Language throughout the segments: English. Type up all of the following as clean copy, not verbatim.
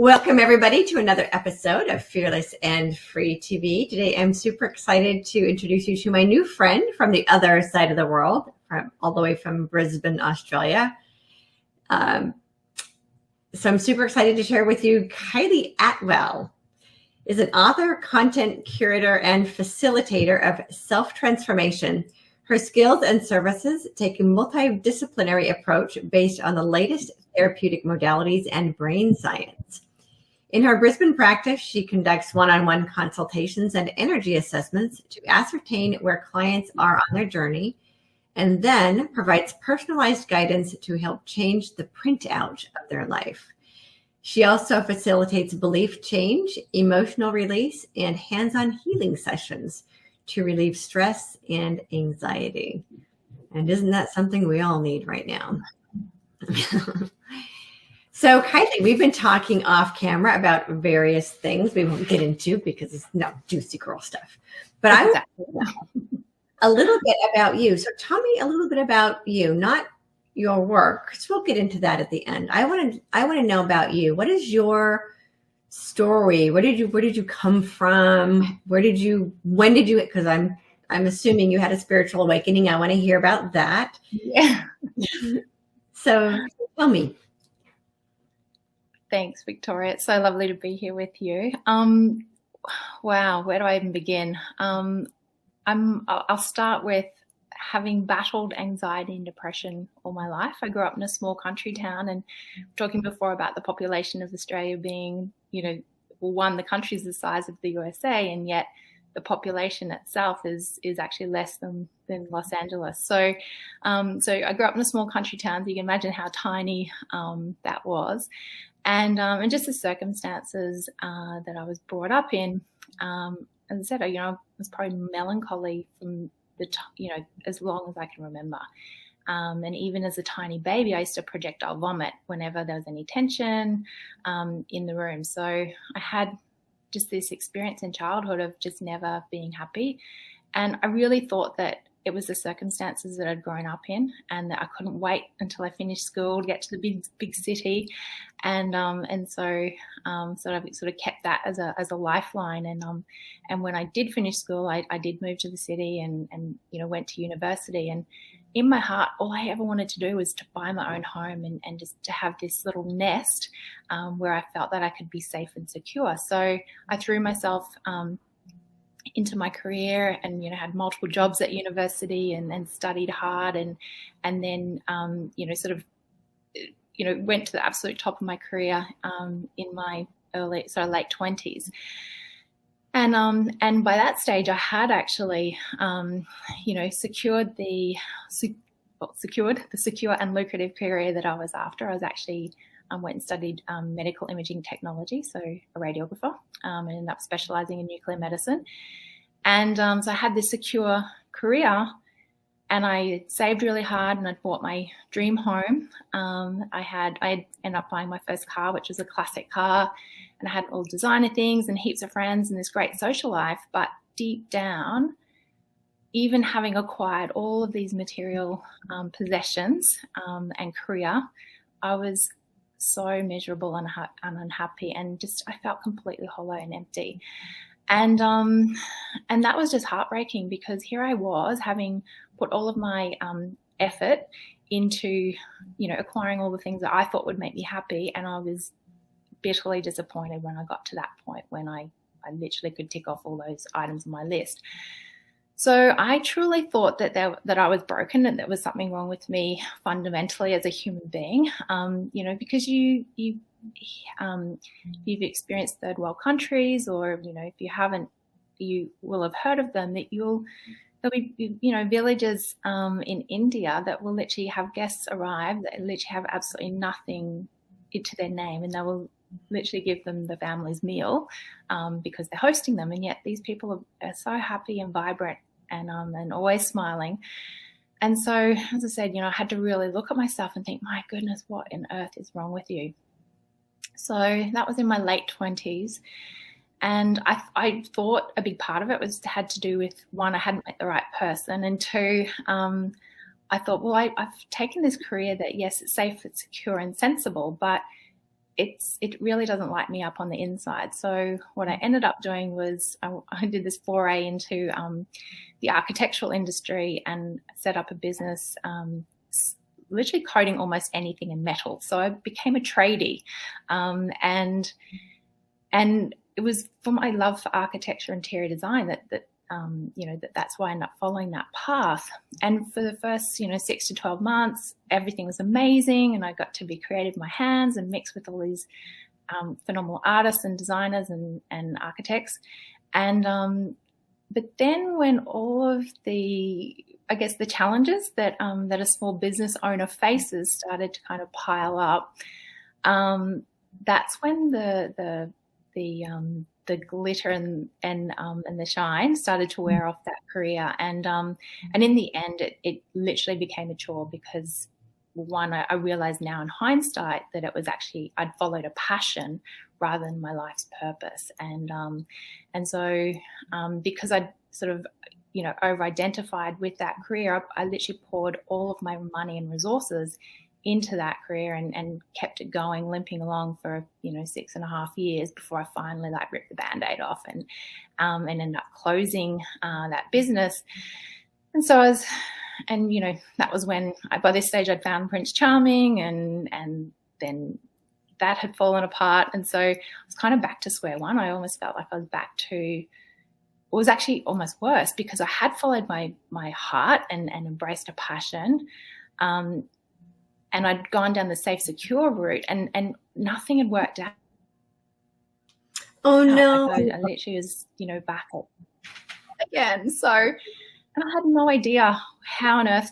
Welcome, everybody, to another episode of Fearless and Free TV. Today, I'm super excited to introduce you to my new friend from the other side of the world, all the way from Brisbane, Australia. So I'm super excited to share with you Kylie Attwell is an author, content curator, and facilitator of self-transformation. Her skills and services take a multi-disciplinary approach based on the latest therapeutic modalities and brain science. In her Brisbane practice, she conducts one-on-one consultations and energy assessments to ascertain where clients are on their journey, and then provides personalized guidance to help change the printout of their life. She also facilitates belief change, emotional release, and hands-on healing sessions to relieve stress and anxiety. And isn't that something we all need right now? So Kylie, we've been talking off camera about various things we won't get into because it's not juicy girl stuff. But I want to know a little bit about you. So tell me a little bit about you, not your work, because we'll get into that at the end. I want to know about you. What is your story? Where did you come from? When did you, because I'm assuming you had a spiritual awakening. I want to hear about that. Yeah. So tell me. Thanks, Victoria. It's so lovely to be here with you. Wow, where do I even begin? I'll start with having battled anxiety and depression all my life. I grew up in a small country town, and talking before about the population of Australia being, the country's the size of the USA, and yet the population itself is actually less than Los Angeles. So I grew up in a small country town, so you can imagine how tiny that was. And just the circumstances that I was brought up in, as I said, I was probably melancholy from as long as I can remember. And even as a tiny baby, I used to projectile vomit whenever there was any tension in the room. So I had just this experience in childhood of just never being happy. And I really thought that it was the circumstances that I'd grown up in, and that I couldn't wait until I finished school to get to the big city. And so I've sort of kept that as a lifeline. And when I did finish school, I did move to the city and went to university. And in my heart, all I ever wanted to do was to buy my own home and just to have this little nest where I felt that I could be safe and secure. So I threw myself into my career and had multiple jobs at university and studied hard and then went to the absolute top of my career in my late 20s. And by that stage, I had actually, secured the secure and lucrative career that I was after. I was actually went and studied medical imaging technology, so a radiographer, and ended up specialising in nuclear medicine. And so I had this secure career, and I saved really hard, and I bought my dream home. I ended up buying my first car, which was a classic car, and I had all designer things and heaps of friends and this great social life. But deep down, even having acquired all of these material possessions and career, I was so miserable and unhappy, and just I felt completely hollow and empty. And that was just heartbreaking, because here I was having put all of my effort into, acquiring all the things that I thought would make me happy, and I was bitterly disappointed when I got to that point when I literally could tick off all those items on my list. So I truly thought that I was broken, and there was something wrong with me fundamentally as a human being, because you've experienced third world countries, or if you haven't, you will have heard of them. There'll be villages in India that will literally have guests arrive that literally have absolutely nothing to their name, and they will literally give them the family's meal because they're hosting them, and yet these people are so happy and vibrant and always smiling. And so, as I said, I had to really look at myself and think, my goodness, what on earth is wrong with you? So that was in my late 20s. And I thought a big part of it had to do with, one, I hadn't met the right person, and two, I thought, well, I've taken this career that, yes, it's safe, it's secure and sensible, but it really doesn't light me up on the inside. So what I ended up doing was I did this foray into the architectural industry and set up a business, literally coating almost anything in metal. So I became a tradie, and it was from my love for architecture, interior design that's why I ended up following that path. And for the first 6 to 12 months, everything was amazing, and I got to be creative with my hands and mix with all these phenomenal artists and designers and architects. And but then when all of the challenges that a small business owner faces started to kind of pile up, that's when the glitter and the shine started to wear off that career. And in the end, it literally became a chore, because one, I realized now in hindsight that it was actually, I'd followed a passion rather than my life's purpose. And so because I'd sort of, over-identified with that career, I literally poured all of my money and resources into that career and kept it going, limping along for 6.5 years before I finally ripped the Band-Aid off and ended up closing that business. And so that was when by this stage I'd found Prince Charming, and then that had fallen apart, and so I was kind of back to square one. I almost felt like I was back to, it was actually almost worse, because I had followed my heart and embraced a passion. And I'd gone down the safe, secure route, and nothing had worked out. Oh, no. I literally was, back up again. So, and I had no idea how on earth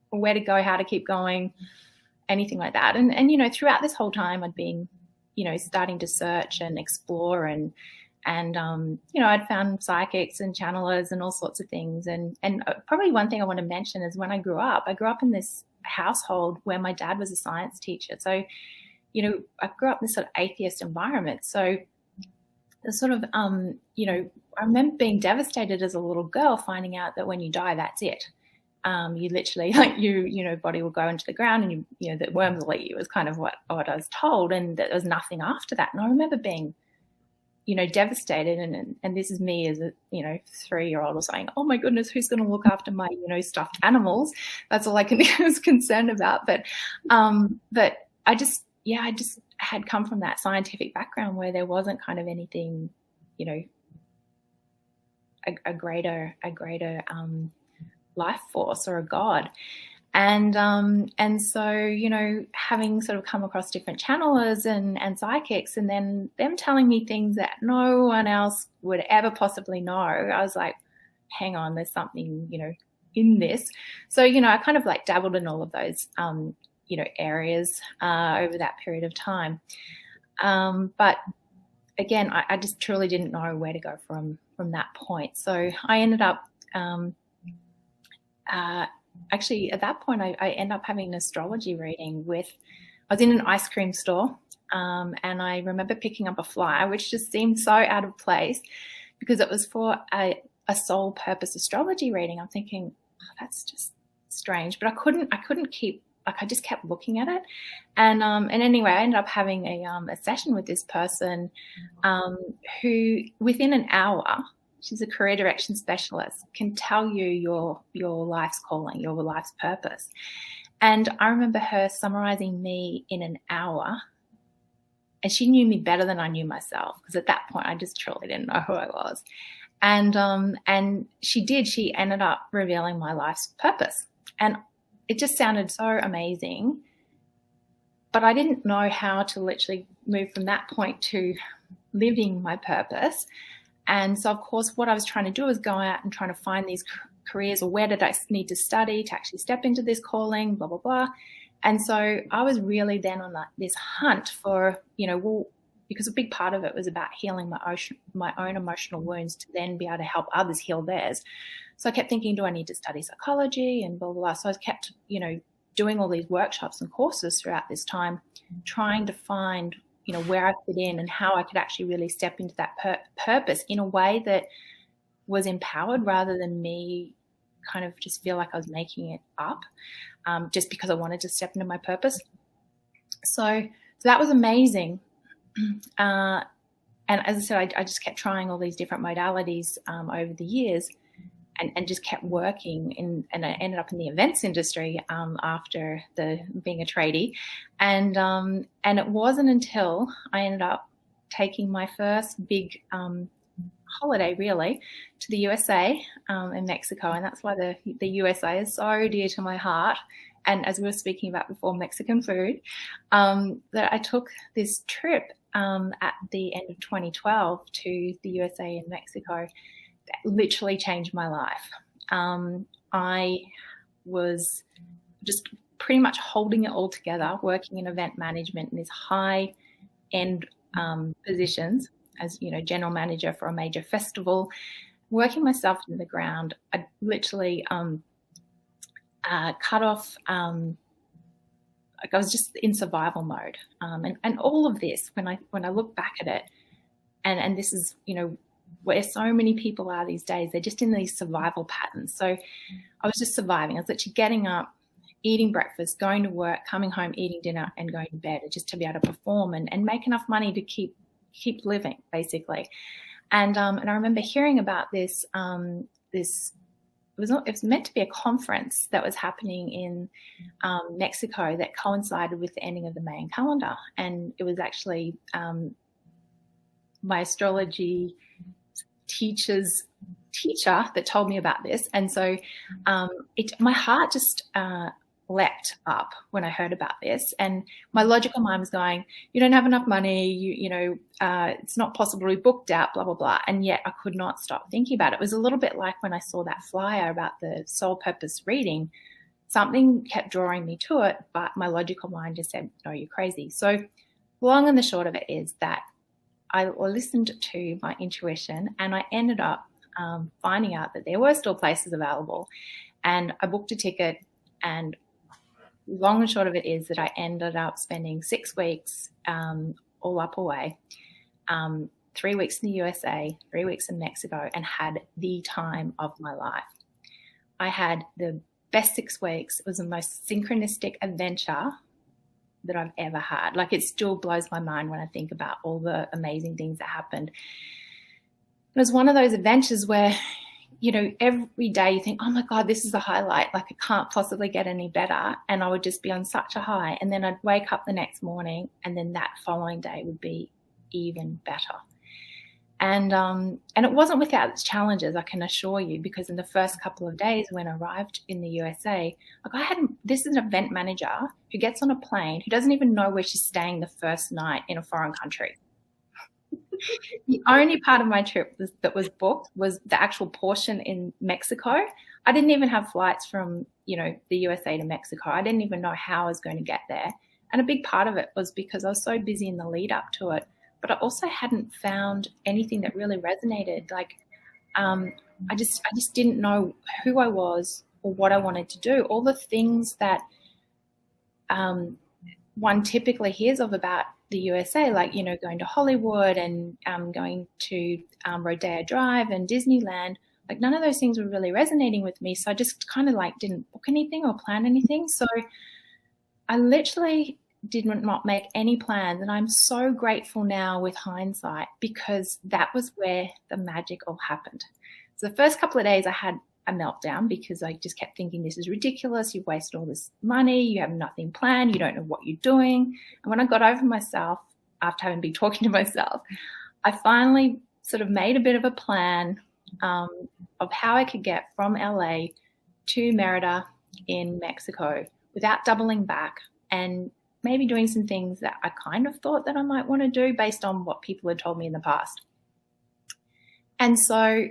where to go, how to keep going, anything like that. And throughout this whole time, I'd been, starting to search and explore, and I'd found psychics and channelers and all sorts of things. And probably one thing I want to mention is when I grew up in this household where my dad was a science teacher. So, I grew up in this sort of atheist environment. So the sort of, I remember being devastated as a little girl, finding out that when you die, that's it. You literally, body will go into the ground, and the worms will eat you, was kind of what I was told, and that there was nothing after that. And I remember being, devastated, and this is me as a 3-year-old, or saying, oh my goodness, who's going to look after my stuffed animals? That's all I was concerned about. But I just had come from that scientific background where there wasn't kind of anything, a greater life force or a God. And so, having sort of come across different channelers and psychics, and then them telling me things that no one else would ever possibly know, I was like, hang on, there's something, in this. So, I kind of dabbled in all of those, areas over that period of time. But again, I just truly didn't know where to go from that point. So I ended up, actually, at that point, I ended up having an astrology reading I was in an ice cream store, and I remember picking up a flyer, which just seemed so out of place, because it was for a soul purpose astrology reading. I'm thinking, oh, that's just strange, but I couldn't keep, I just kept looking at it. And anyway, I ended up having a session with this person, who within an hour, she's a career direction specialist, can tell you your life's calling, your life's purpose. And I remember her summarizing me in an hour, and she knew me better than I knew myself, because at that point I just truly didn't know who I was. And she ended up revealing my life's purpose. And it just sounded so amazing, but I didn't know how to literally move from that point to living my purpose. And so, of course, what I was trying to do was go out and trying to find these careers, or where did I need to study to actually step into this calling, blah, blah, blah. And so I was really then on this hunt for, because a big part of it was about healing my own emotional wounds to then be able to help others heal theirs. So I kept thinking, do I need to study psychology and blah, blah, blah. So I kept, doing all these workshops and courses throughout this time, trying to find, where I fit in and how I could actually really step into that purpose in a way that was empowered, rather than me kind of just feel like I was making it up, just because I wanted to step into my purpose. So So that was amazing. And as I said, I just kept trying all these different modalities over the years, and just kept working and I ended up in the events industry after being a tradie. And it wasn't until I ended up taking my first big holiday, really, to the USA and Mexico. And that's why the USA is so dear to my heart. And as we were speaking about before, Mexican food, that I took this trip at the end of 2012 to the USA and Mexico that literally changed my life. I was just pretty much holding it all together, working in event management in these high-end positions as, general manager for a major festival, working myself into the ground. I literally cut off, like I was just in survival mode. And all of this, when I look back at it, and this is, where so many people are these days, they're just in these survival patterns. So I was just surviving. I was literally getting up, eating breakfast, going to work, coming home, eating dinner, and going to bed, just to be able to perform and make enough money to keep living, basically. And I remember hearing about this. It was meant to be a conference that was happening in Mexico that coincided with the ending of the Mayan calendar, and it was actually my astrology teacher that told me about this. And so my heart just leapt up when I heard about this, and my logical mind was going, you don't have enough money, it's not possible to be booked out, blah, blah, blah. And yet I could not stop thinking about it. It was a little bit like when I saw that flyer about the soul purpose reading. Something kept drawing me to it, but my logical mind just said, no, you're crazy. So long and the short of it is that I listened to my intuition, and I ended up finding out that there were still places available, and I booked a ticket. And long and short of it is that I ended up spending 6 weeks all up away, 3 weeks in the USA, 3 weeks in Mexico, and had the time of my life. I had the best 6 weeks. It was the most synchronistic adventure that I've ever had. Like, it still blows my mind when I think about all the amazing things that happened. It was one of those adventures where, every day you think, oh my God, this is the highlight. Like, it can't possibly get any better. And I would just be on such a high. And then I'd wake up the next morning, and then that following day would be even better. And it wasn't without its challenges, I can assure you, because in the first couple of days when I arrived in the USA, this is an event manager who gets on a plane, who doesn't even know where she's staying the first night in a foreign country. The only part of my trip that was booked was the actual portion in Mexico. I didn't even have flights from, the USA to Mexico. I didn't even know how I was going to get there. And a big part of it was because I was so busy in the lead up to it. But I also hadn't found anything that really resonated. Like, I just didn't know who I was or what I wanted to do. All the things that one typically hears of about the USA, like, going to Hollywood and going to Rodeo Drive and Disneyland, like, none of those things were really resonating with me. So I just kind of didn't book anything or plan anything. So I literally did not make any plans, and I'm so grateful now with hindsight, because that was where the magic all happened. So the first couple of days I had a meltdown because I just kept thinking, this is ridiculous, you've wasted all this money, you have nothing planned, you don't know what you're doing. And when I got over myself, after having been talking to myself, I finally sort of made a bit of a plan of how I could get from LA to Merida in Mexico without doubling back, and maybe doing some things that I kind of thought that I might want to do based on what people had told me in the past. And so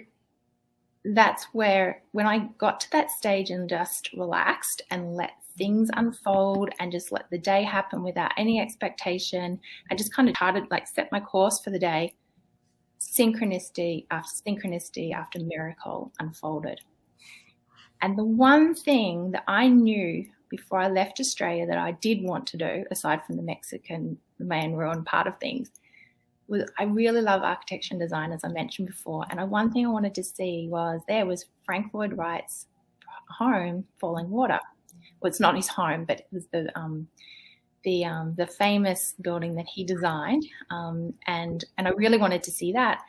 that's where, when I got to that stage and just relaxed and let things unfold and just let the day happen without any expectation, I just kind of started, set my course for the day, synchronicity after miracle unfolded. And the one thing that I knew before I left Australia that I did want to do, aside from the Mayan ruin part of things, was I really love architecture and design, as I mentioned before. And one thing I wanted to see was Frank Lloyd Wright's home, Falling Water. Well, it's not his home, but it was the famous building that he designed, and I really wanted to see that.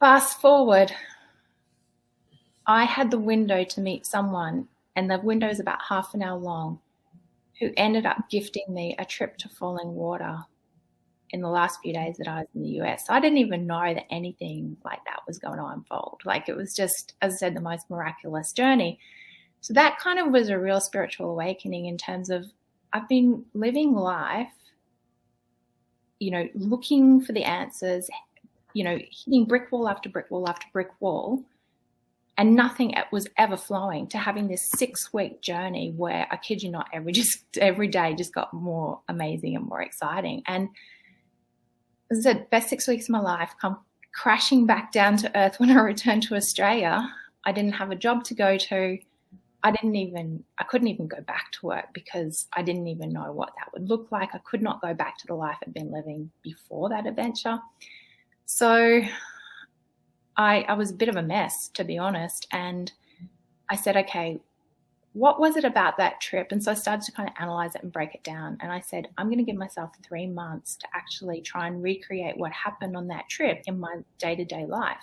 Fast forward, I had the window to meet someone, and the window is about half an hour long, who ended up gifting me a trip to Falling Water in the last few days that I was in the US. I didn't even know that anything like that was going to unfold. Like, it was just, as I said, the most miraculous journey. So that kind of was a real spiritual awakening in terms of I've been living life, looking for the answers, hitting brick wall after brick wall after brick wall, and nothing was ever flowing, to having this 6-week journey where, I kid you not, every day just got more amazing and more exciting. And as I said, best 6 weeks of my life come crashing back down to earth when I returned to Australia. I didn't have a job to go to. I couldn't even go back to work because I didn't even know what that would look like. I could not go back to the life I'd been living before that adventure. So I was a bit of a mess, to be honest. And I said, okay, what was it about that trip? And so I started to kind of analyze it and break it down. And I said, I'm going to give myself 3 months to actually try and recreate what happened on that trip in my day-to-day life.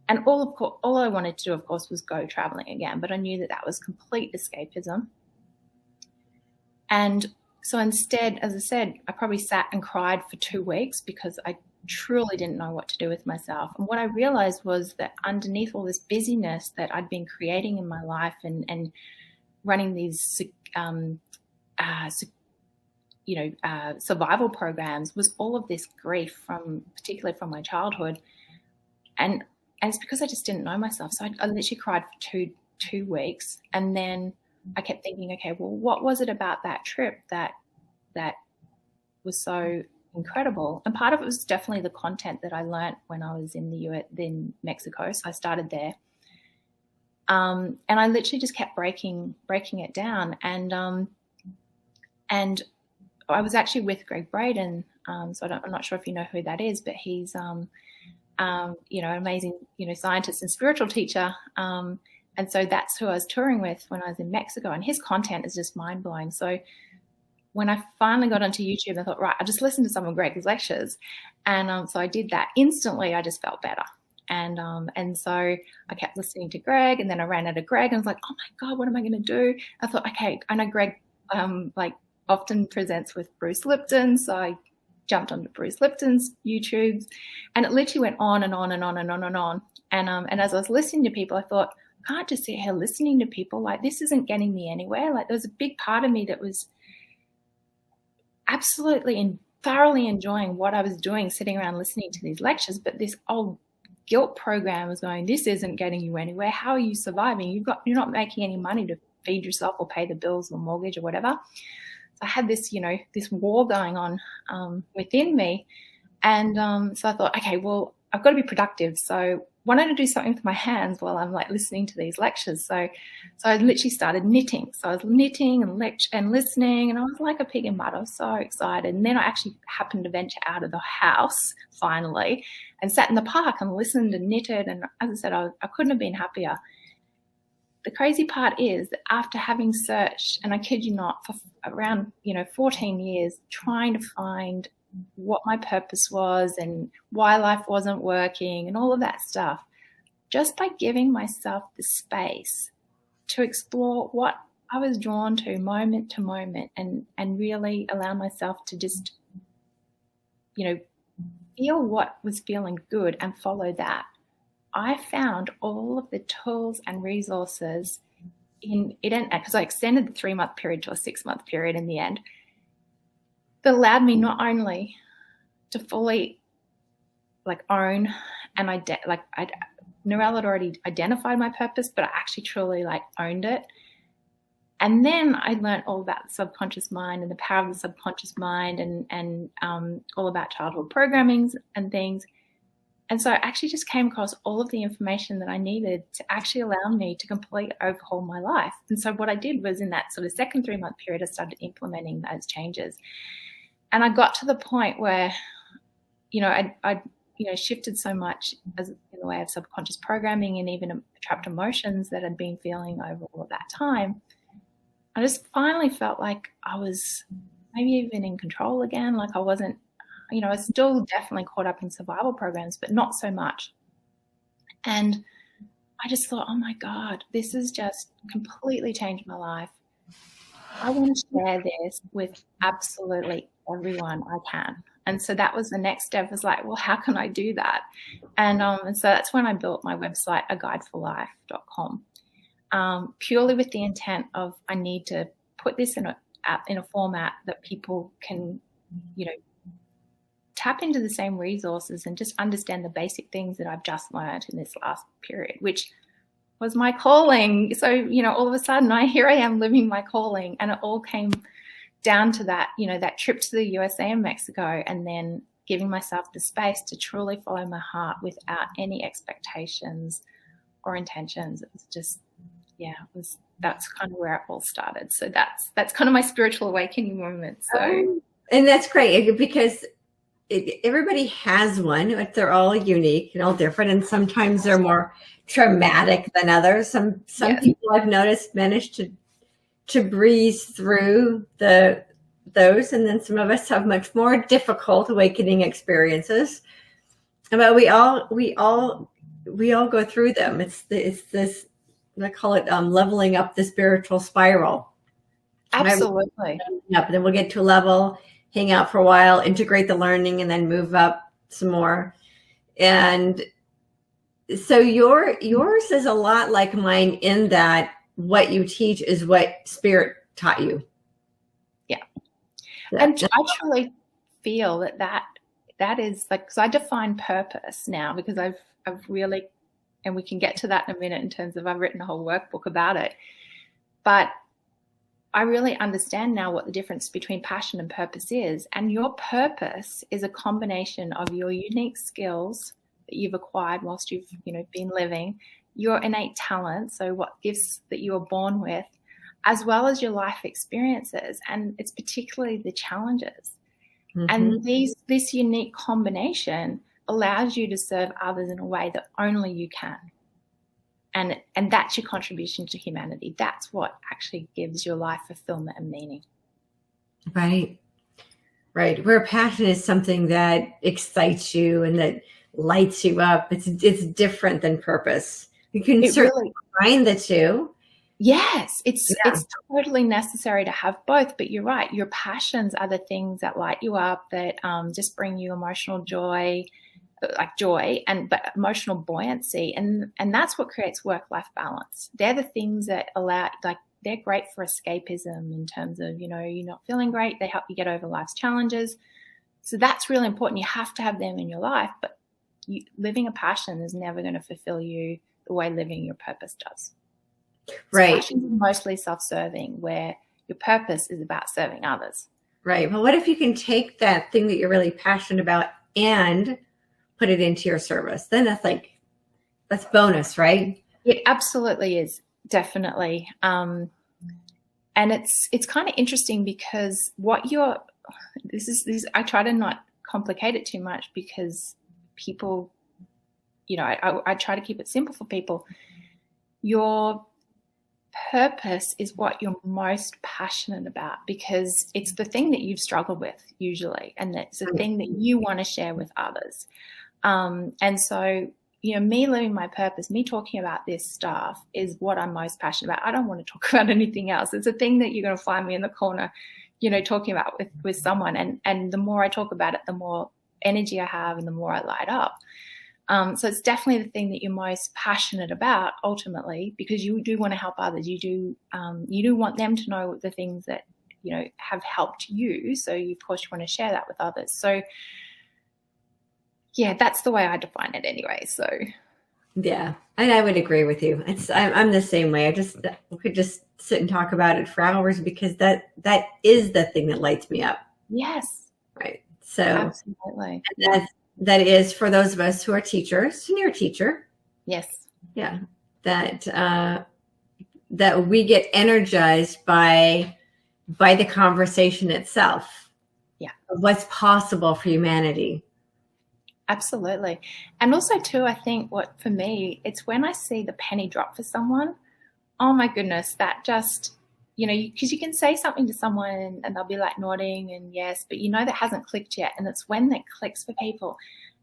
And all I wanted to do, of course, was go traveling again. But I knew that that was complete escapism. And so instead, as I said, I probably sat and cried for 2 weeks because I truly didn't know what to do with myself. And what I realized was that underneath all this busyness that I'd been creating in my life and running these survival programs, was all of this grief, particularly from my childhood. And it's because I just didn't know myself. So I literally cried for two weeks. And then I kept thinking, okay, well, what was it about that trip that was so incredible? And part of it was definitely the content that I learned when I was in Mexico. So I started there. And I literally just kept breaking it down. And I was actually with Greg Braden. So I'm not sure if you know who that is, but he's an amazing, scientist and spiritual teacher. And so that's who I was touring with when I was in Mexico. And his content is just mind blowing. So when I finally got onto YouTube, I thought, right, I just listened to some of Greg's lectures. And so I did that. Instantly, I just felt better. And so I kept listening to Greg, and then I ran out of Greg and I was like, oh my God, what am I going to do? I thought, okay, I know Greg often presents with Bruce Lipton. So I jumped onto Bruce Lipton's YouTube, and it literally went on and on and on and on and on. And as I was listening to people, I thought, I can't just sit here listening to people. Like, this isn't getting me anywhere. Like, there was a big part of me that was absolutely and thoroughly enjoying what I was doing, sitting around listening to these lectures. But this old guilt program was going, this isn't getting you anywhere. How are you surviving? You're not making any money to feed yourself or pay the bills or mortgage or whatever. So I had this, this war going on within me. And so I thought, okay, well, I've got to be productive. So why don't I do something with my hands while I'm listening to these lectures? So I literally started knitting. So I was knitting and listening, and I was like a pig in mud. I was so excited. And then I actually happened to venture out of the house finally and sat in the park and listened and knitted. And as I said, I couldn't have been happier. The crazy part is that after having searched, and I kid you not, for around 14 years, trying to find what my purpose was and why life wasn't working and all of that stuff, just by giving myself the space to explore what I was drawn to moment and really allow myself to just, feel what was feeling good and follow that, I found all of the tools and resources in it, because I extended the 3-month period to a 6-month period in the end, that allowed me not only to fully own and Narelle had already identified my purpose, but I actually truly owned it. And then I learned all about the subconscious mind and the power of the subconscious mind and all about childhood programming and things. And so I actually just came across all of the information that I needed to actually allow me to completely overhaul my life. And so what I did was, in that sort of second 3-month period, I started implementing those changes. And I got to the point where, I shifted so much in the way of subconscious programming and even trapped emotions that I'd been feeling over all of that time, I just finally felt like I was maybe even in control again. Like I wasn't, I was still definitely caught up in survival programs, but not so much. And I just thought, oh my God, this has just completely changed my life. I want to share this with absolutely everyone I can. And so that was the next step, was like, well, how can I do that? And so that's when I built my website, aguideforlife.com, purely with the intent of, I need to put this in a format that people can, tap into the same resources and just understand the basic things that I've just learned in this last period, which was my calling. So, all of a sudden here I am living my calling, and it all came down to that, that trip to the USA and Mexico, and then giving myself the space to truly follow my heart without any expectations or intentions. It was just, that's kind of where it all started. So that's kind of my spiritual awakening moment. So, and that's great, because everybody has one, but they're all unique and all different, and sometimes they're more traumatic than others. Some people I've noticed manage to breeze through those, and then some of us have much more difficult awakening experiences. But we all go through them. It's this, I call it leveling up the spiritual spiral. Absolutely. Up, and then we'll get to a level, hang out for a while, integrate the learning, and then move up some more. And so yours is a lot like mine, in that what you teach is what Spirit taught you. Yeah. And I truly feel that is like, because I define purpose now, because I've really, and we can get to that in a minute in terms of, I've written a whole workbook about it, but I really understand now what the difference between passion and purpose is. And your purpose is a combination of your unique skills that you've acquired whilst you've, been living, your innate talent, so what gifts that you were born with, as well as your life experiences. And it's particularly the challenges. Mm-hmm. And this unique combination allows you to serve others in a way that only you can. And that's your contribution to humanity. That's what actually gives your life fulfillment and meaning. Right. Where passion is something that excites you and that lights you up. It's different than purpose. You can certainly combine the two. Yes, it's totally necessary to have both. But you're right. Your passions are the things that light you up, that just bring you emotional joy, but emotional buoyancy, and that's what creates work-life balance. They're the things that allow, like, they're great for escapism in terms of, you're not feeling great. They help you get over life's challenges. So that's really important. You have to have them in your life, but living a passion is never going to fulfill you the way living your purpose does. Right. So passion is mostly self-serving, where your purpose is about serving others. Right. Well, what if you can take that thing that you're really passionate about and put it into your service? Then that's bonus, right? It absolutely is, definitely. And it's kind of interesting, because I try to not complicate it too much, because people, I try to keep it simple for people. Your purpose is what you're most passionate about, because it's the thing that you've struggled with usually, and it's the thing that you want to share with others. And so, me living my purpose, me talking about this stuff is what I'm most passionate about. I don't want to talk about anything else. It's a thing that you're going to find me in the corner, talking about with someone. And the more I talk about it, the more energy I have and the more I light up. So it's definitely the thing that you're most passionate about ultimately, because you do want to help others. You do want them to know the things that, have helped you. So of course you want to share that with others. So yeah, that's the way I define it anyway. So yeah, and I would agree with you. I'm the same way. We could just sit and talk about it for hours, because that is the thing that lights me up. Yes. Right. So absolutely. That is for those of us who are teachers, and you're a teacher. Yes. Yeah. That we get energized by the conversation itself. Yeah. Of what's possible for humanity. Absolutely. And also too, I think for me, it's when I see the penny drop for someone, oh my goodness, that just, because you can say something to someone and they'll be like nodding and yes, but that hasn't clicked yet. And it's when that clicks for people.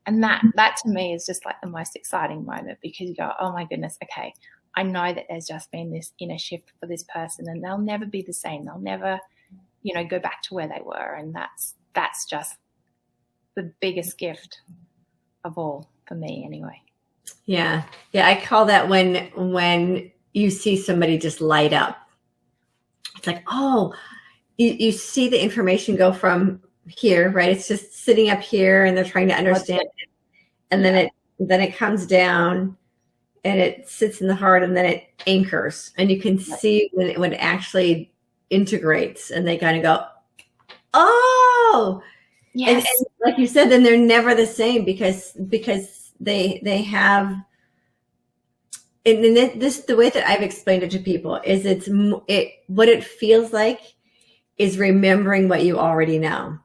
And that to me is just like the most exciting moment, because you go, oh my goodness, okay, I know that there's just been this inner shift for this person, and they'll never be the same. They'll never, go back to where they were. And that's just the biggest gift of all for me anyway. Yeah. Yeah. I call that when you see somebody just light up. It's like, oh, you see the information go from here, right? It's just sitting up here and they're trying to understand it. And then it comes down and it sits in the heart, and then it anchors, and you can see when it actually integrates, and they kind of go, oh, yes. And like you said, then they're never the same because they have, and this, the way that I've explained it to people is what it feels like is remembering what you already know.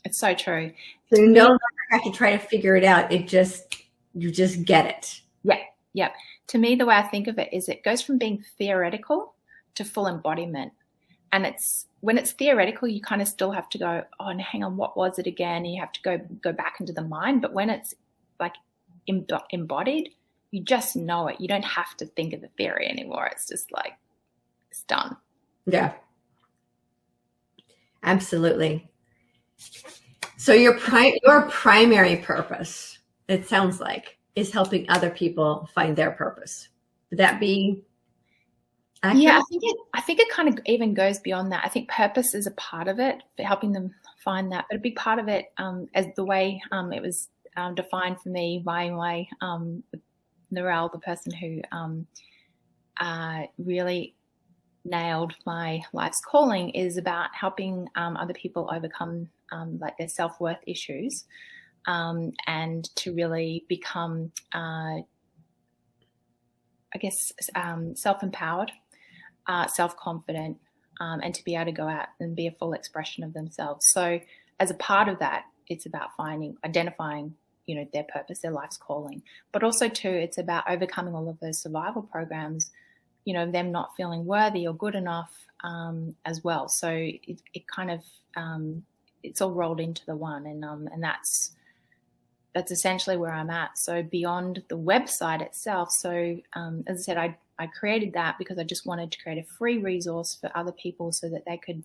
It's so true. So you no longer have to try to figure it out. You just get it. Yeah. To me, the way I think of it is it goes from being theoretical to full embodiment. And when it's theoretical, you kind of still have to go, oh, and hang on, what was it again? And you have to go back into the mind. But when it's like embodied, you just know it. You don't have to think of the theory anymore. It's just like, it's done. Yeah, absolutely. So your primary purpose, it sounds like, is helping other people find their purpose. Would that be accurate? Yeah, I think it kind of even goes beyond that. I think purpose is a part of it, for helping them find that. But a big part of it, as the way it was defined for me by Narelle, the person who really nailed my life's calling, is about helping other people overcome like their self-worth issues, and to really become, self-empowered, self-confident, and to be able to go out and be a full expression of themselves. So as a part of that, it's about identifying, their purpose, their life's calling. But also too, it's about overcoming all of those survival programs, them not feeling worthy or good enough, as well. So it kind of, it's all rolled into the one, and that's essentially where I'm at. So beyond the website itself, so as I said, I created that because I just wanted to create a free resource for other people, so that they could,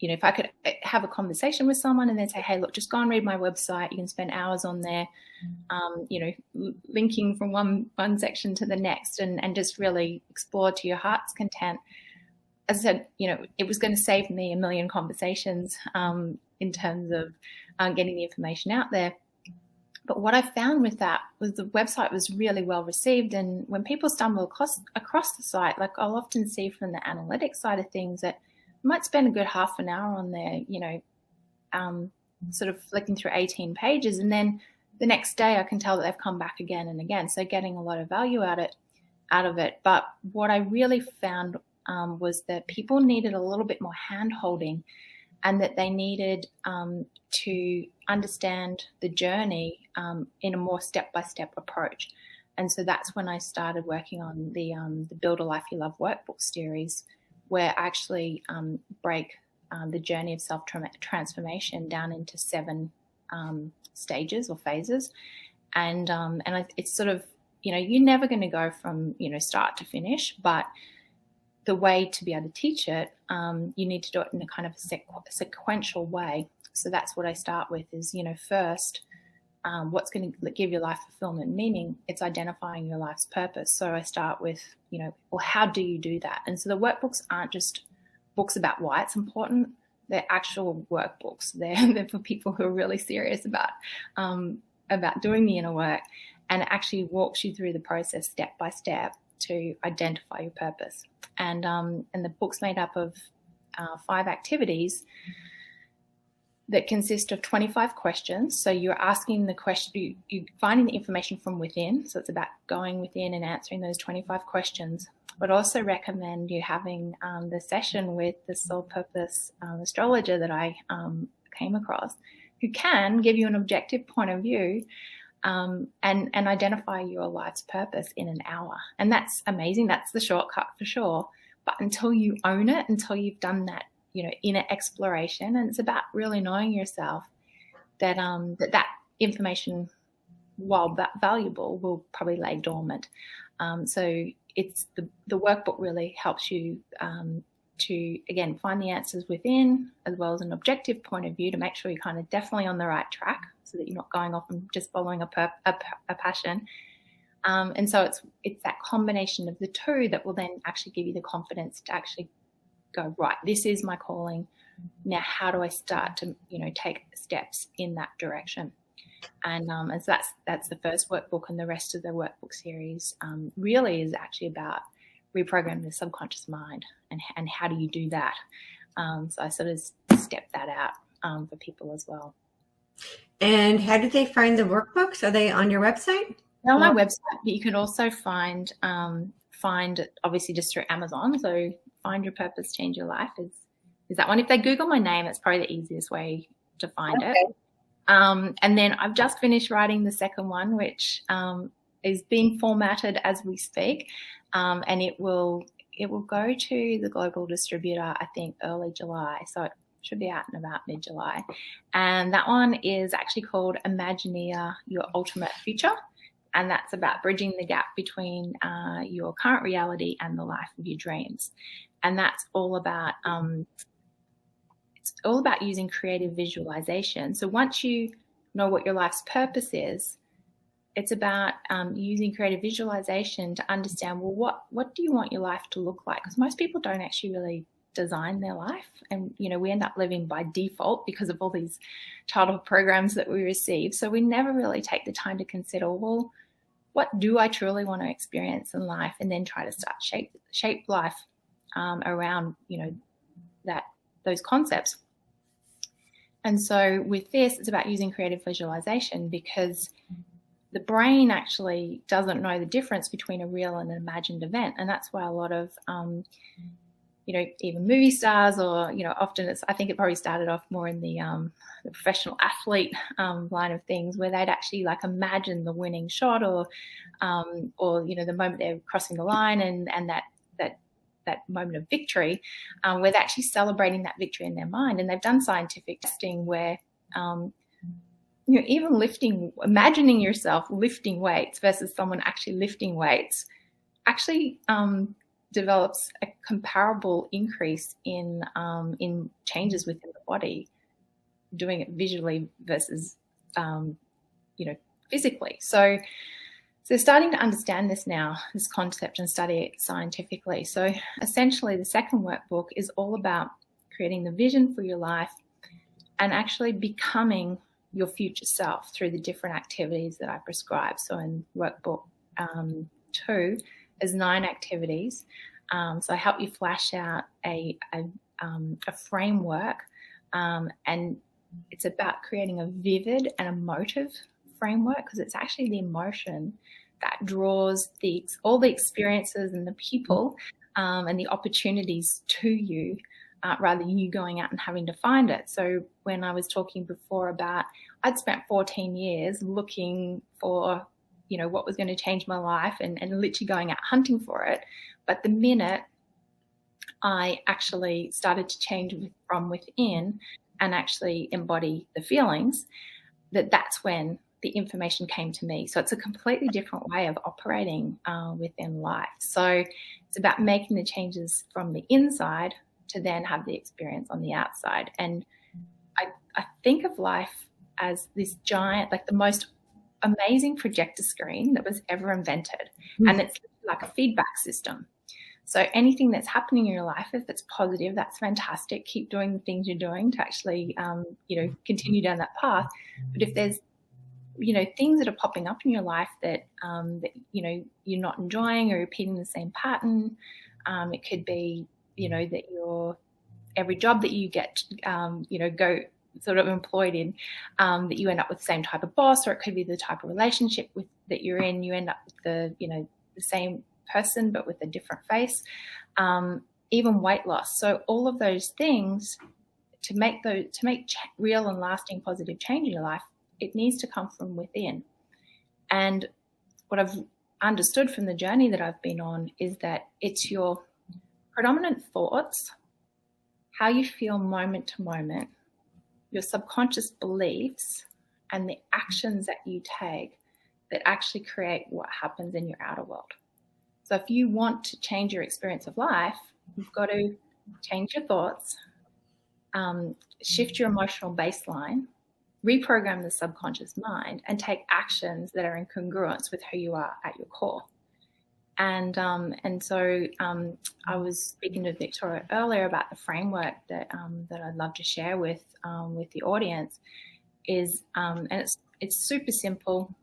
if I could have a conversation with someone and then say, hey, look, just go and read my website. You can spend hours on there, linking from one section to the next, and just really explore to your heart's content. As I said, it was going to save me a million conversations in terms of getting the information out there. But what I found with that was the website was really well received. And when people stumble across the site, like I'll often see from the analytics side of things that I might spend a good half an hour on there, sort of flicking through 18 pages. And then the next day I can tell that they've come back again and again. So getting a lot of value out of it. But what I really found was that people needed a little bit more hand-holding, and that they needed to understand the journey in a more step-by-step approach. And so that's when I started working on the Build a Life You Love Workbook series, where I actually break the journey of self-transformation down into 7 stages or phases. And it's sort of, you're never going to go from, start to finish, but the way to be able to teach it, you need to do it in a kind of a sequential way. So that's what I start with is, first, what's going to give your life fulfillment and meaning? It's identifying your life's purpose. So I start with, well, how do you do that? And so the workbooks aren't just books about why it's important. They're actual workbooks. They're for people who are really serious about doing the inner work, and it actually walks you through the process step by step to identify your purpose. And the book's made up of 5 activities that consist of 25 questions. So you're asking the question, you're finding the information from within. So it's about going within and answering those 25 questions. But also recommend you having the session with the soul purpose astrologer that I came across, who can give you an objective point of view and identify your life's purpose in an hour. And that's amazing. That's the shortcut for sure. But until you own it, until you've done that, inner exploration, and it's about really knowing yourself, that that information, while valuable, will probably lay dormant. So it's the workbook really helps you to, again, find the answers within, as well as an objective point of view, to make sure you're kind of definitely on the right track, so that you're not going off and just following a passion. And so it's that combination of the two that will then actually give you the confidence to actually go, right, this is my calling. Now, how do I start to, take steps in that direction? And so that's the first workbook, and the rest of the workbook series really is actually about reprogramming the subconscious mind, and how do you do that? So I sort of stepped that out for people as well. And how did they find the workbooks? Are they on your website? They're on my website, but you can also find obviously just through Amazon. So Find Your Purpose, Change Your Life is that one. If they Google my name, it's probably the easiest way to find it. And then I've just finished writing the second one, which is being formatted as we speak, and it will go to the global distributor, I think, early July. So it should be out in about mid-July. And that one is actually called Imagineer Your Ultimate Future. And that's about bridging the gap between your current reality and the life of your dreams. And that's all about using creative visualization. So once you know what your life's purpose is, it's about using creative visualization to understand, well, what do you want your life to look like? Because most people don't actually really design their life. And, we end up living by default because of all these childhood programs that we receive. So we never really take the time to consider, well, what do I truly want to experience in life? And then try to start shape life around, those concepts. And so with this, it's about using creative visualization, because the brain actually doesn't know the difference between a real and an imagined event. And that's why a lot of, even movie stars, or, often I think it probably started off more in the professional athlete line of things, where they'd actually imagine the winning shot, or the moment they're crossing the line, and that moment of victory, where they're actually celebrating that victory in their mind. And they've done scientific testing where, even imagining yourself lifting weights versus someone actually lifting weights actually develops a comparable increase in changes within the body, doing it visually versus, physically. So they're starting to understand this now, this concept, and study it scientifically. So essentially the second workbook is all about creating the vision for your life and actually becoming your future self through the different activities that I prescribe. So in workbook 2 is 9 activities. So I help you flash out a framework, and it's about creating a vivid and emotive framework, because it's actually the emotion that draws all the experiences and the people and the opportunities to you, rather than you going out and having to find it. So when I was talking before about I'd spent 14 years looking for, what was going to change my life, and literally going out hunting for it. But the minute I actually started to change from within and actually embody the feelings, that's when the information came to me. So it's a completely different way of operating within life. So it's about making the changes from the inside to then have the experience on the outside. And I think of life as this giant, the most amazing projector screen that was ever invented. Mm. And it's like a feedback system. So anything that's happening in your life, if it's positive, that's fantastic. Keep doing the things you're doing to actually, continue down that path. But if there's, things that are popping up in your life that you're not enjoying, or repeating the same pattern, it could be, that every job that you get, go sort of employed in, that you end up with the same type of boss, or it could be the type of relationship that you're in. You end up with the same person but with a different face, even weight loss. So all of those things, to make real and lasting positive change in your life, it needs to come from within. And what I've understood from the journey that I've been on is that it's your predominant thoughts, how you feel moment to moment, your subconscious beliefs, and the actions that you take that actually create what happens in your outer world. So if you want to change your experience of life, you've got to change your thoughts, shift your emotional baseline, reprogram the subconscious mind, and take actions that are in congruence with who you are at your core. And so I was speaking to Victoria earlier about the framework that I'd love to share with the audience. And it's super simple.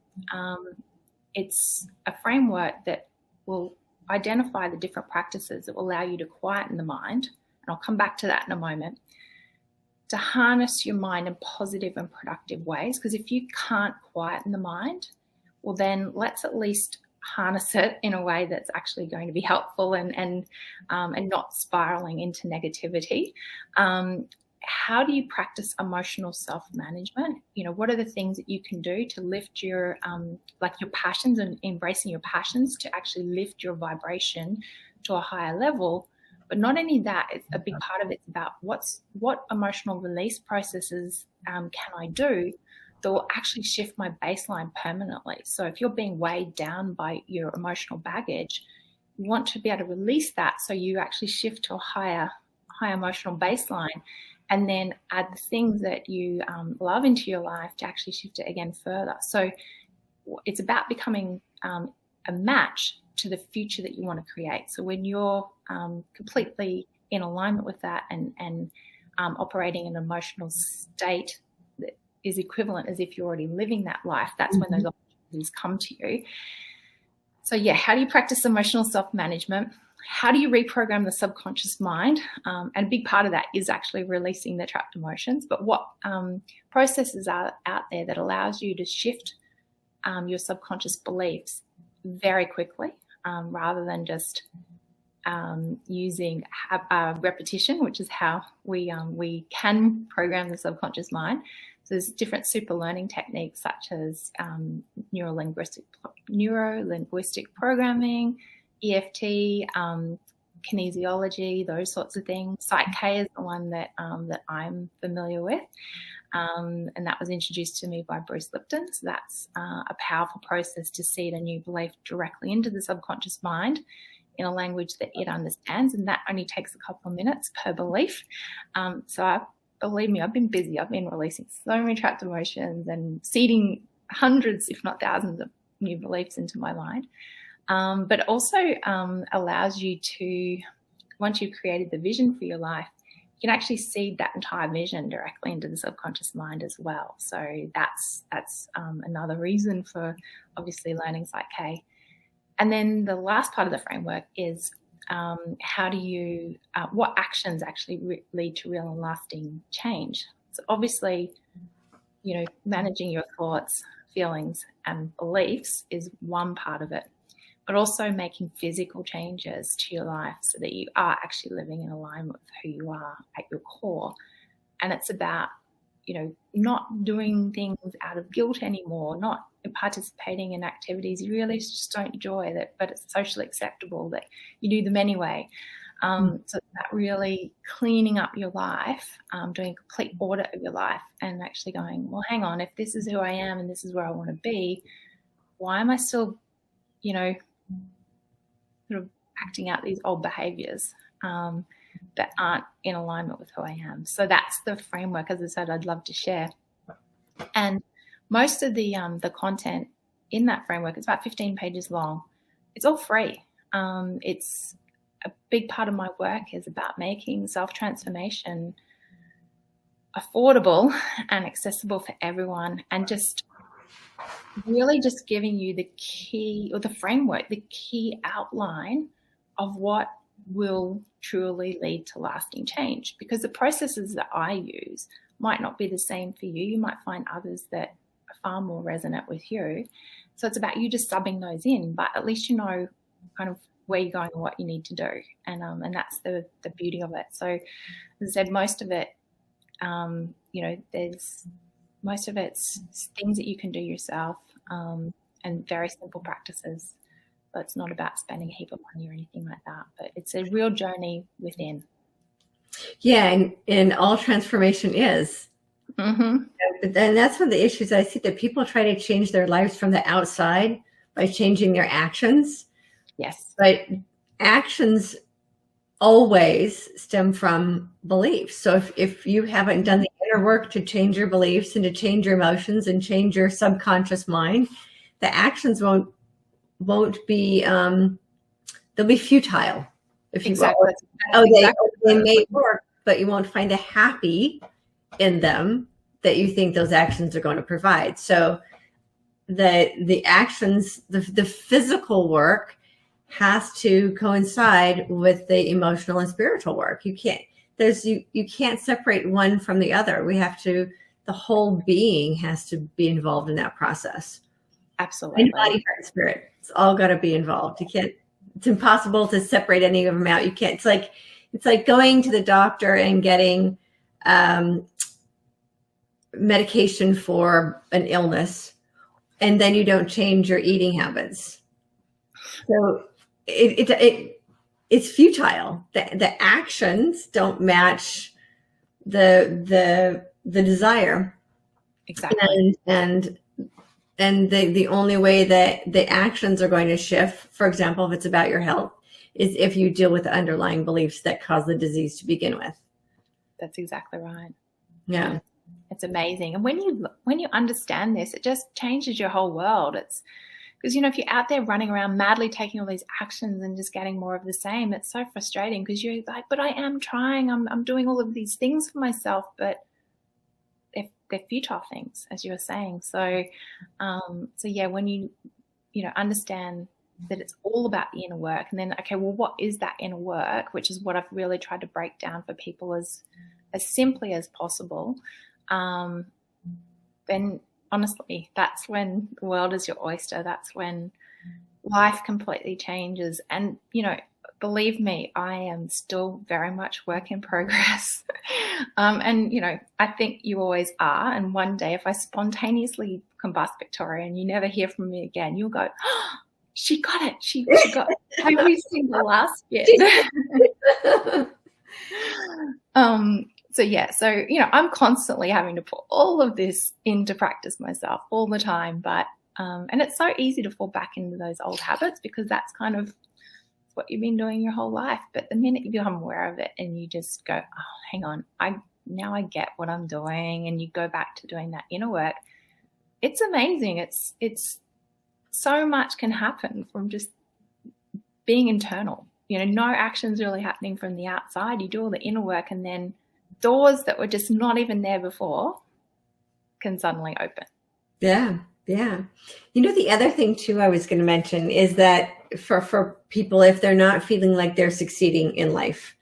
It's a framework that will identify the different practices that will allow you to quieten the mind, and I'll come back to that in a moment, to harness your mind in positive and productive ways. Because if you can't quieten the mind, well, then let's at least harness it in a way that's actually going to be helpful and not spiraling into negativity. How do you practice emotional self-management? What are the things that you can do to lift your your passions, and embracing your passions to actually lift your vibration to a higher level? But not only that, it's a big part of it's about what emotional release processes can I do that will actually shift my baseline permanently. So if you're being weighed down by your emotional baggage, you want to be able to release that so you actually shift to a higher emotional baseline, and then add the things that you love into your life to actually shift it again further. So it's about becoming a match to the future that you want to create. So when you're completely in alignment with that and operating in an emotional state that is equivalent as if you're already living that life, that's when those opportunities come to you. So how do you practice emotional self-management? How do you reprogram the subconscious mind? And a big part of that is actually releasing the trapped emotions. But what processes are out there that allows you to shift your subconscious beliefs very quickly, rather than just using repetition, which is how we can program the subconscious mind. So there's different super learning techniques such as neuro-linguistic programming, EFT, kinesiology, those sorts of things. Psych-K is the one that I'm familiar with, and that was introduced to me by Bruce Lipton. So that's a powerful process to seed a new belief directly into the subconscious mind in a language that it understands, and that only takes a couple of minutes per belief. Believe me, I've been busy. I've been releasing so many trapped emotions and seeding hundreds, if not thousands, of new beliefs into my mind. But also allows you to, once you've created the vision for your life, you can actually seed that entire vision directly into the subconscious mind as well. So that's another reason for obviously learning Psych-K. And then the last part of the framework is how do you, what actions actually lead to real and lasting change? So obviously, managing your thoughts, feelings, and beliefs is one part of it, but also making physical changes to your life so that you are actually living in alignment with who you are at your core. And it's about, not doing things out of guilt anymore, not participating in activities you really just don't enjoy, but it's socially acceptable that you do them anyway. So it's about really cleaning up your life, doing a complete audit of your life, and actually going, well, hang on, if this is who I am and this is where I want to be, why am I still, sort of acting out these old behaviors that aren't in alignment with who I am? So that's the framework, as I said, I'd love to share. And most of the content in that framework, it's about 15 pages long. It's all free. It's a big part of my work is about making self-transformation affordable and accessible for everyone, and just really just giving you the key, or the framework, the key outline of what will truly lead to lasting change. Because the processes that I use might not be the same for you. You might find others that are far more resonant with you. So it's about you just subbing those in, but at least you know kind of where you're going and what you need to do. And that's the beauty of it. So as I said, most of it, most of it's things that you can do yourself, and very simple practices. It's not about spending a heap of money or anything like that, but it's a real journey within. Yeah, and all transformation is. Mm-hmm. And that's one of the issues I see, that people try to change their lives from the outside by changing their actions. Yes. But actions always stem from beliefs. So if you haven't done the inner work to change your beliefs and to change your emotions and change your subconscious mind, the actions won't be they'll be futile. If you Exactly. They may work, but you won't find the happy in them that you think those actions are going to provide. So the actions, the physical work has to coincide with the emotional and spiritual work. You can't separate one from the other. The whole being has to be involved in that process. Absolutely. And body, heart, and spirit. It's all got to be involved. It's impossible to separate any of them out. You can't, it's like going to the doctor and getting medication for an illness, and then you don't change your eating habits. So it's futile. The actions don't match the desire. Exactly. And the only way that the actions are going to shift, for example, if it's about your health, is if you deal with the underlying beliefs that cause the disease to begin with. That's exactly right. Yeah. It's amazing. And when you understand this, it just changes your whole world. It's because, if you're out there running around madly taking all these actions and just getting more of the same, it's so frustrating, because you're like, but I am trying, I'm doing all of these things for myself, but they're futile things, as you were saying. So yeah, when you understand that it's all about the inner work, and then, okay, well, what is that inner work, which is what I've really tried to break down for people as simply as possible. Then honestly, that's when the world is your oyster. That's when life completely changes. And, believe me, I am still very much work in progress. And, I think you always are. And one day, if I spontaneously combust, Victoria, and you never hear from me again, you'll go, oh, she got it. She got every single last bit. So yeah, I'm constantly having to put all of this into practice myself all the time, but and it's so easy to fall back into those old habits, because that's kind of what you've been doing your whole life. But the minute you become aware of it and you just go, oh, hang on, now I get what I'm doing, and you go back to doing that inner work, it's amazing. It's so much can happen from just being internal. No actions really happening from the outside. You do all the inner work, and then doors that were just not even there before can suddenly open. Yeah. The other thing too I was going to mention is that for people, if they're not feeling like they're succeeding in life,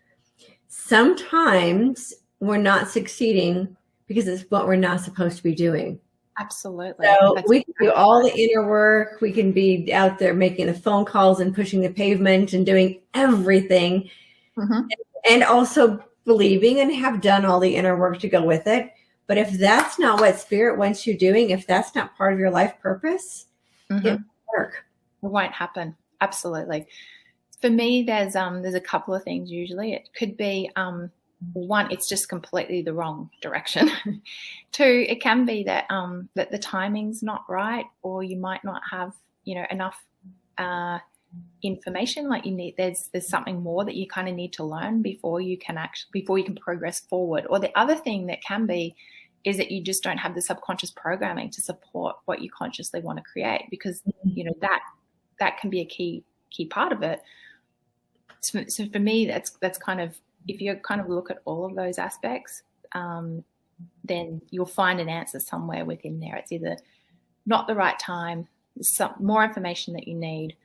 sometimes we're not succeeding because it's what we're not supposed to be doing. Absolutely. So we can do all the inner work. We can be out there making the phone calls and pushing the pavement and doing everything. Mm-hmm. And also believing and have done all the inner work to go with it. But if that's not what spirit wants you doing, if that's not part of your life purpose, mm-hmm. It won't work. It won't happen. Absolutely. For me, there's a couple of things usually. It could be one, it's just completely the wrong direction. Two, it can be that that the timing's not right, or you might not have enough information. Like you need, there's something more that you kind of need to learn before you can progress forward. Or the other thing that can be is that you just don't have the subconscious programming to support what you consciously want to create, because that can be a key part of it. So for me, that's kind of, if you kind of look at all of those aspects, then you'll find an answer somewhere within there. It's either not the right time, some more information that you need.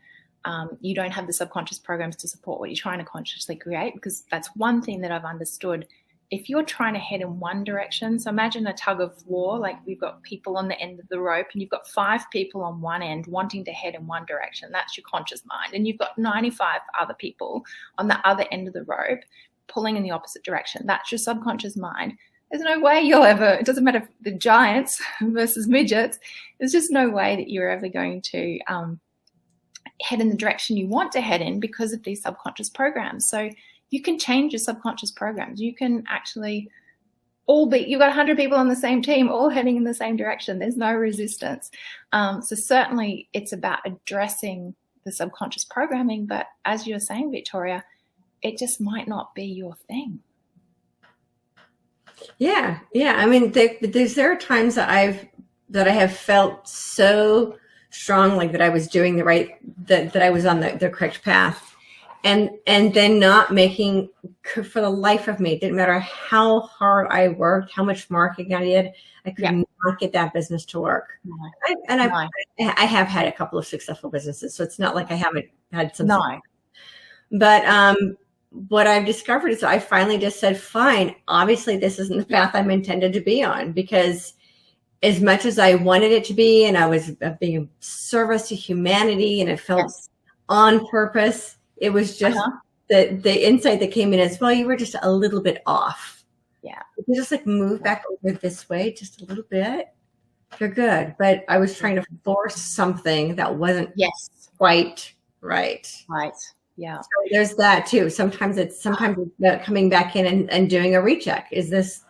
You don't have the subconscious programs to support what you're trying to consciously create, because that's one thing that I've understood. If you're trying to head in one direction, so imagine a tug of war, like we've got people on the end of the rope and you've got 5 people on one end wanting to head in one direction. That's your conscious mind. And you've got 95 other people on the other end of the rope pulling in the opposite direction. That's your subconscious mind. There's no way you'll ever, it doesn't matter if the giants versus midgets, there's just no way that you're ever going to head in the direction you want to head in because of these subconscious programs. So you can change your subconscious programs. You can actually you've got 100 people on the same team, all heading in the same direction. There's no resistance. So certainly it's about addressing the subconscious programming, but as you're saying, Victoria, it just might not be your thing. Yeah. I mean, there are times that I have felt so strongly that I was doing the right, that I was on the correct path. And then not making, for the life of me, it didn't matter how hard I worked, how much marketing I did, I could not get that business to work. I have had a couple of successful businesses, so it's not like I haven't had some. No. But what I've discovered is I finally just said, fine, obviously this isn't the path I'm intended to be on, because as much as I wanted it to be, and I was being of service to humanity, and it felt on purpose, it was just the insight that came in as, well, you were just a little bit off. Yeah. If you just like move back over this way just a little bit, you're good. But I was trying to force something that wasn't quite right. Right. Yeah. So there's that too. Sometimes it's coming back in and doing a recheck. Is this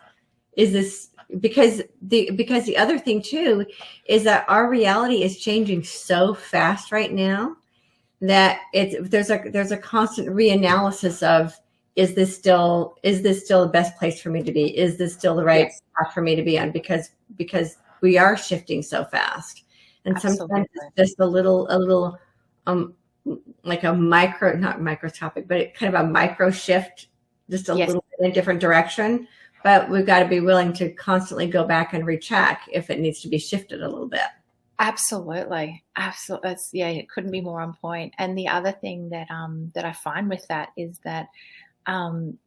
because the other thing too is that our reality is changing so fast right now that there's a constant reanalysis of, is this still the best place for me to be? Is this still the right path for me to be on? Because we are shifting so fast, and sometimes it's just a little like a not microscopic, but kind of a micro shift, just a little bit in a different direction. But we've got to be willing to constantly go back and recheck if it needs to be shifted a little bit. Absolutely. That's, it couldn't be more on point. And the other thing that I find with that is that, and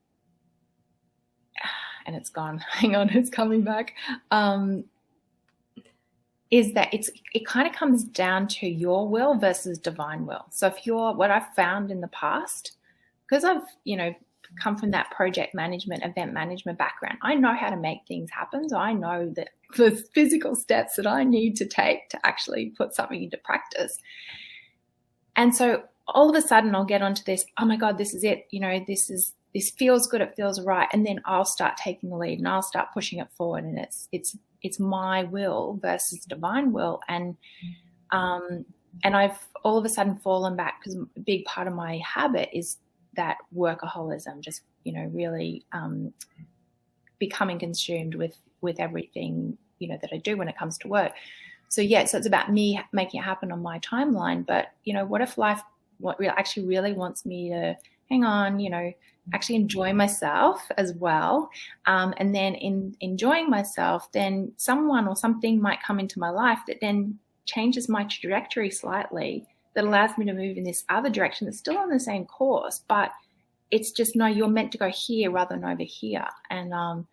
it's gone. Hang on, it's coming back. Is that it kind of comes down to your will versus divine will. So what I've found in the past, because I've, come from that project management, event management background, I know how to make things happen. So I know that the physical steps that I need to take to actually put something into practice. And so all of a sudden I'll get onto this, oh my God, this is it. This feels good. It feels right. And then I'll start taking the lead and I'll start pushing it forward. And it's my will versus divine will. And I've all of a sudden fallen back, because a big part of my habit is that workaholism, just, really becoming consumed with everything, that I do when it comes to work. So so it's about me making it happen on my timeline. But, what if life actually really wants me to hang on, actually enjoy myself as well. And then in enjoying myself, then someone or something might come into my life that then changes my trajectory slightly, that allows me to move in this other direction that's still on the same course, but it's just, no, you're meant to go here rather than over here. So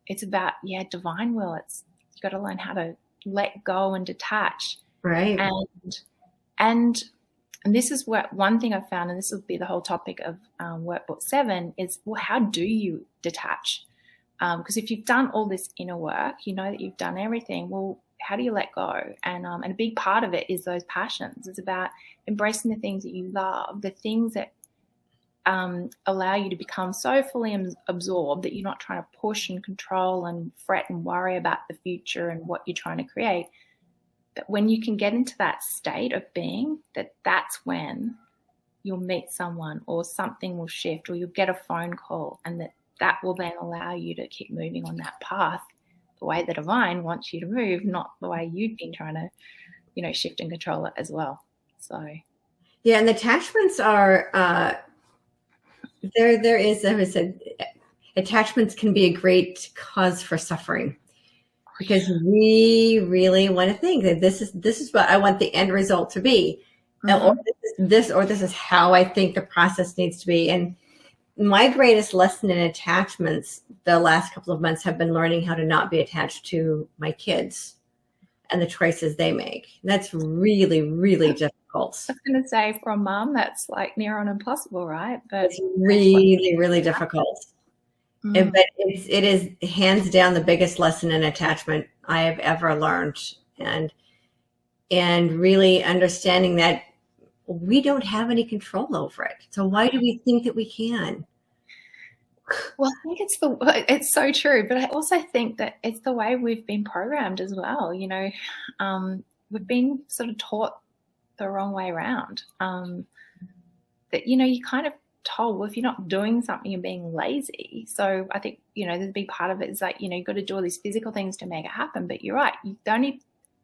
it's about, divine will. You got to learn how to let go and detach. Right. And this is what one thing I've found, and this will be the whole topic of Workbook 7, is, well, how do you detach? Because if you've done all this inner work, you know that you've done everything. Well, how do you let go? And a big part of it is those passions. It's about embracing the things that you love, the things that allow you to become so fully absorbed that you're not trying to push and control and fret and worry about the future and what you're trying to create. But when you can get into that state of being, that's when you'll meet someone, or something will shift, or you'll get a phone call, and that will then allow you to keep moving on that path the way the divine wants you to move, not the way you've been trying to, shift and control it as well. So, yeah, and the attachments are there is, as I said, attachments can be a great cause for suffering, because we really want to think that this is what I want the end result to be, or this is how I think the process needs to be. And my greatest lesson in attachments the last couple of months have been learning how to not be attached to my kids and the choices they make. That's really, really difficult. I was going to say, for a mom, that's like near on impossible, right? But it's really, really difficult. But it is hands down the biggest lesson in attachment I have ever learned. And and really understanding that we don't have any control over it. So why do we think that we can? Well, I think it's so true, but I also think that it's the way we've been programmed as well. We've been sort of taught the wrong way around. That you kind of told, well, if you're not doing something, you're being lazy. So I think there's a big part of it is like you've got to do all these physical things to make it happen. But you're right,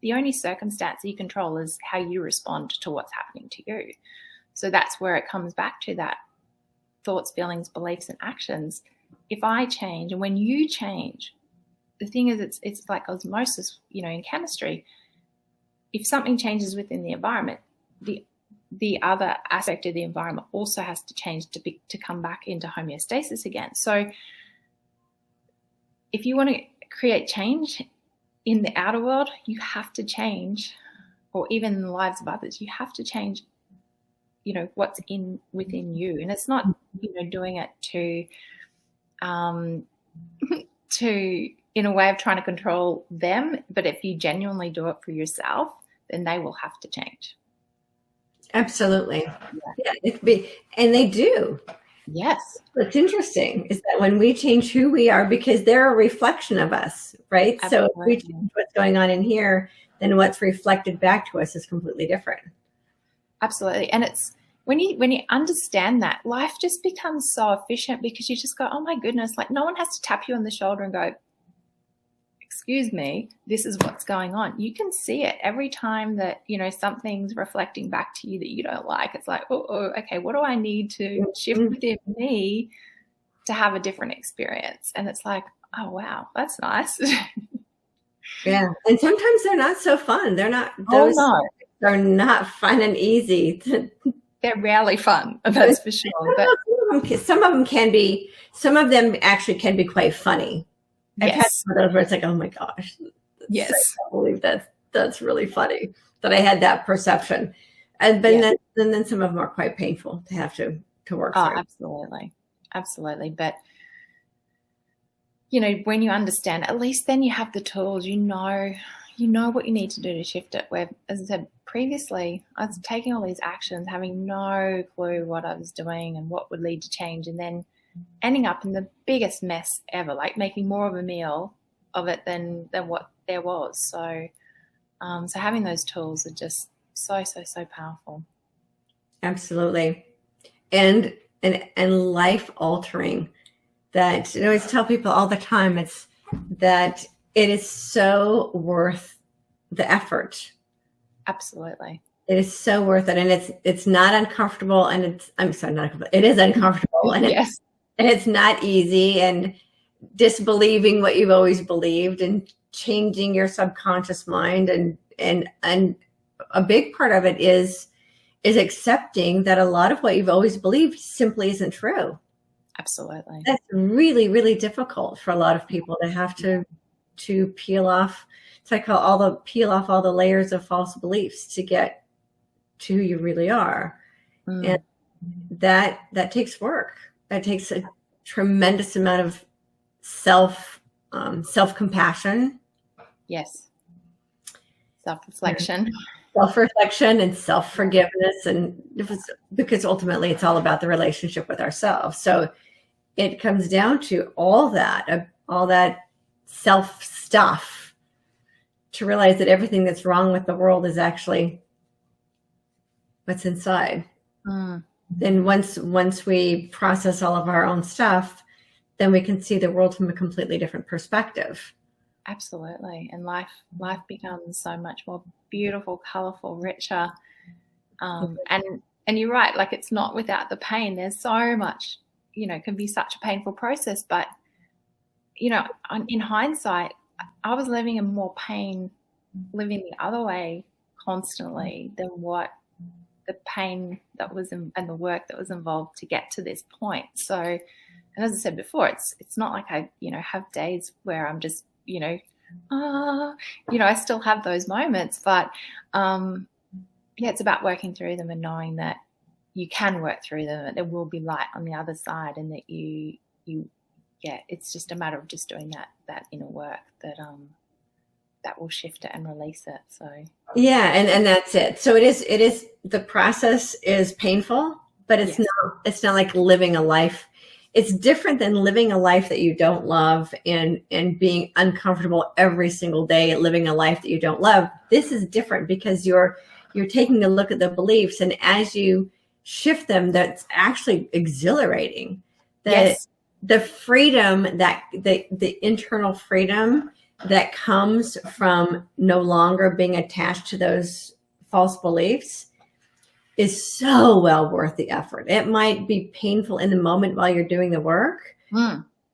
the only circumstance that you control is how you respond to what's happening to you. So that's where it comes back to that thoughts, feelings, beliefs, and actions. If I change, and when you change, the thing is, it's like osmosis, in chemistry. If something changes within the environment, the other aspect of the environment also has to change to come back into homeostasis again. So if you want to create change in the outer world, you have to change, or even in the lives of others, you have to change, what's within you. And it's not, doing it to in a way of trying to control them. But if you genuinely do it for yourself, then they will have to change. Absolutely. Yeah, and they do. Yes. What's interesting is that when we change who we are, because they're a reflection of us, right? Absolutely. So if we change what's going on in here, then what's reflected back to us is completely different. Absolutely. And it's when you understand that, life just becomes so efficient, because you just go, oh my goodness, like no one has to tap you on the shoulder and go, excuse me, this is what's going on. You can see it every time that, something's reflecting back to you that you don't like. It's like, oh, okay, what do I need to shift within me to have a different experience? And it's like, oh, wow, that's nice. Yeah. And sometimes they're not so fun. They're not, they're not fun and easy. They're rarely fun, that's for sure. But some of them can be, some of them actually can be quite funny. I've had some of those where it's like, oh my gosh, yes, I can't believe that's really funny that I had that perception. And then some of them are quite painful to have to work through. Absolutely. But when you understand, at least then you have the tools. You know what you need to do to shift it. Where, as I said previously, I was taking all these actions, having no clue what I was doing and what would lead to change, and then ending up in the biggest mess ever, like making more of a meal of it than what there was. So having those tools are just so powerful. Absolutely. And life altering. That I always tell people all the time, it's that it is so worth the effort. Absolutely. It is so worth it. And it's not uncomfortable, and it is uncomfortable, and yes. And it's not easy, and disbelieving what you've always believed and changing your subconscious mind. And a big part of it is accepting that a lot of what you've always believed simply isn't true. Absolutely. That's really, really difficult for a lot of people to have to peel off. It's like peel off all the layers of false beliefs to get to who you really are. And that takes work. That takes a tremendous amount of self-compassion. Yes. Self-reflection. Self-reflection and self-forgiveness. And because ultimately it's all about the relationship with ourselves. So it comes down to all that self stuff, to realize that everything that's wrong with the world is actually what's inside. Then once we process all of our own stuff, then we can see the world from a completely different perspective. Absolutely. And life becomes so much more beautiful, colorful, richer. And you're right, like it's not without the pain. There's so much, it can be such a painful process, but in hindsight, I was living in more pain, living the other way constantly than what the pain that was and the work that was involved to get to this point. So, and as I said before, it's not like I, have days where I'm just, I still have those moments, but it's about working through them and knowing that you can work through them, that there will be light on the other side, and that it's just a matter of just doing that inner work that will shift it and release it. So Yeah, and that's it. So it is the process is painful, but Yes. it's not like living a life. It's different than living a life that you don't love and being uncomfortable every single day living a life that you don't love. This is different because you're taking a look at the beliefs, and as you shift them, that's actually exhilarating. Yes. The freedom that the internal freedom that comes from no longer being attached to those false beliefs is so well worth the effort. It might be painful in the moment while you're doing the work,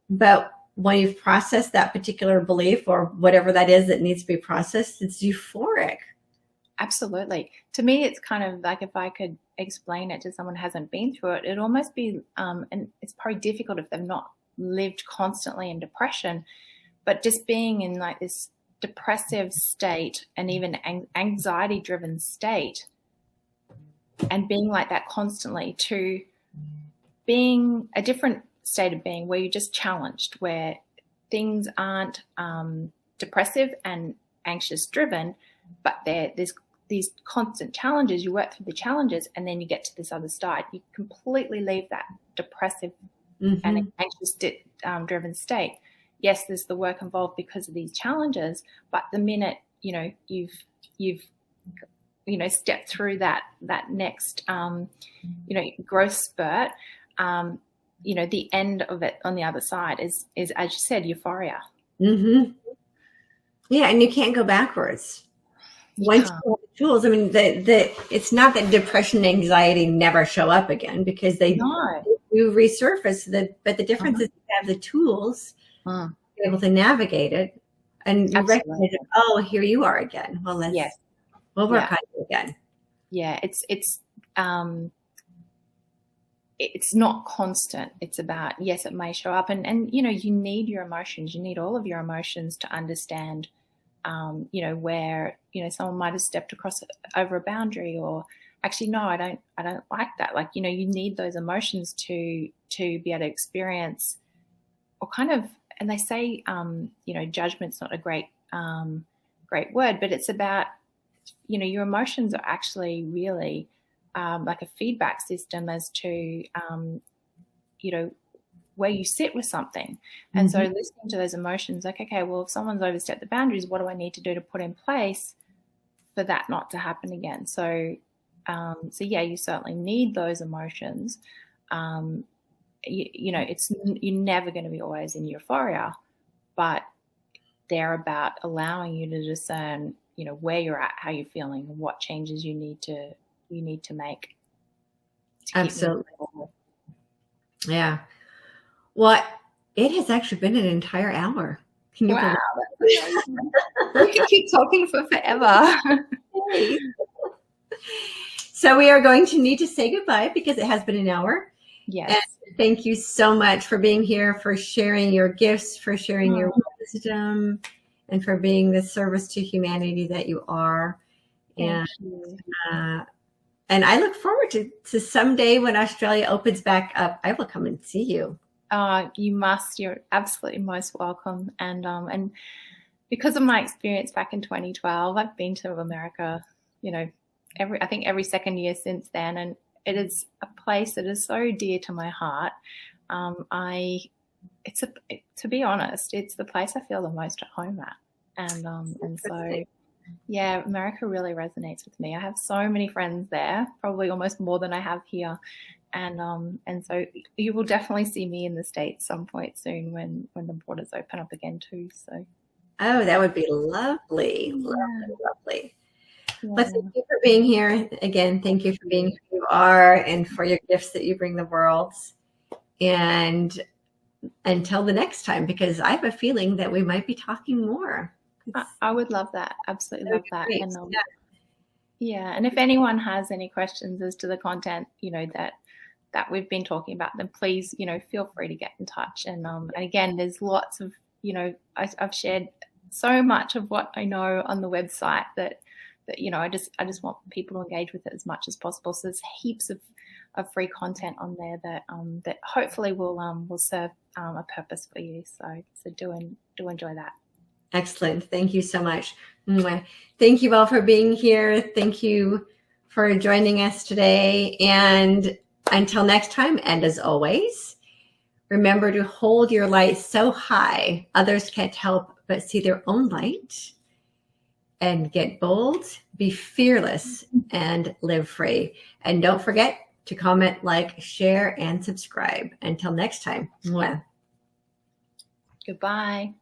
but when you've processed that particular belief or whatever that is that needs to be processed, it's euphoric. Absolutely. To me, it's kind of like, if I could explain it to someone who hasn't been through it, it'd almost be, and it's probably difficult if they've not lived constantly in depression, but just being in like this depressive state and even anxiety driven state, and being like that constantly, to being a different state of being where you're just challenged, where things aren't depressive and anxious driven, but there's these constant challenges. You work through the challenges, and then you get to this other side. You completely leave that depressive and anxious driven state. Yes, there's the work involved because of these challenges, but the minute you've stepped through that next growth spurt, the end of it on the other side is as you said, euphoria. Yeah, and you can't go backwards. Once you have the tools, I mean, it's not that depression and anxiety never show up again, because they do resurface. But the difference is you have the tools to be able to navigate it, and you recognize, oh, here you are again. Well, we'll work on it again. Yeah, it's not constant. It's about, yes, it may show up, and you need your emotions. You need all of your emotions to understand where someone might have stepped over a boundary, or actually, no, I don't like that. Like, you need those emotions to be able to experience, or kind of, and they say, judgment's not a great word, but it's about, your emotions are actually really like a feedback system as to, where you sit with something. And so listening to those emotions, like, okay, well, if someone's overstepped the boundaries, what do I need to do to put in place for that not to happen again? So yeah, you certainly need those emotions. You're never going to be always in euphoria, but they're about allowing you to discern, where you're at, how you're feeling, and what changes you need to make. Absolutely. Yeah. Well, it has actually been an entire hour. Can you believe that? We could keep talking for forever. So we are going to need to say goodbye because it has been an hour. Yes. And thank you so much for being here, for sharing your gifts, for sharing your wisdom, and for being the service to humanity that you are. Thank you. And I look forward to someday when Australia opens back up, I will come and see you. You must. You're absolutely most welcome. And because of my experience back in 2012, I've been to America, I think every second year since then, and it is a place that is so dear to my heart. To be honest, it's the place I feel the most at home at, and so. Yeah, America really resonates with me. I have so many friends there, probably almost more than I have here. And so you will definitely see me in the States some point soon when the borders open up again too. So, oh, that would be lovely. Yeah. Lovely. Yeah. But thank you for being here. Again, thank you for being who you are and for your gifts that you bring the world. And until the next time, because I have a feeling that we might be talking more. I would love that. Absolutely love that. And, yeah. And if anyone has any questions as to the content, that we've been talking about, then please, feel free to get in touch. And again, there's lots of, I've shared so much of what I know on the website that I just want people to engage with it as much as possible. So there's heaps of free content on there that hopefully will serve a purpose for you. So do enjoy that. Excellent. Thank you so much. Mwah. Thank you all for being here. Thank you for joining us today. And until next time, and as always, remember to hold your light so high others can't help but see their own light. And get bold, be fearless, and live free. And don't forget to comment, like, share, and subscribe. Until next time. Mwah. Goodbye.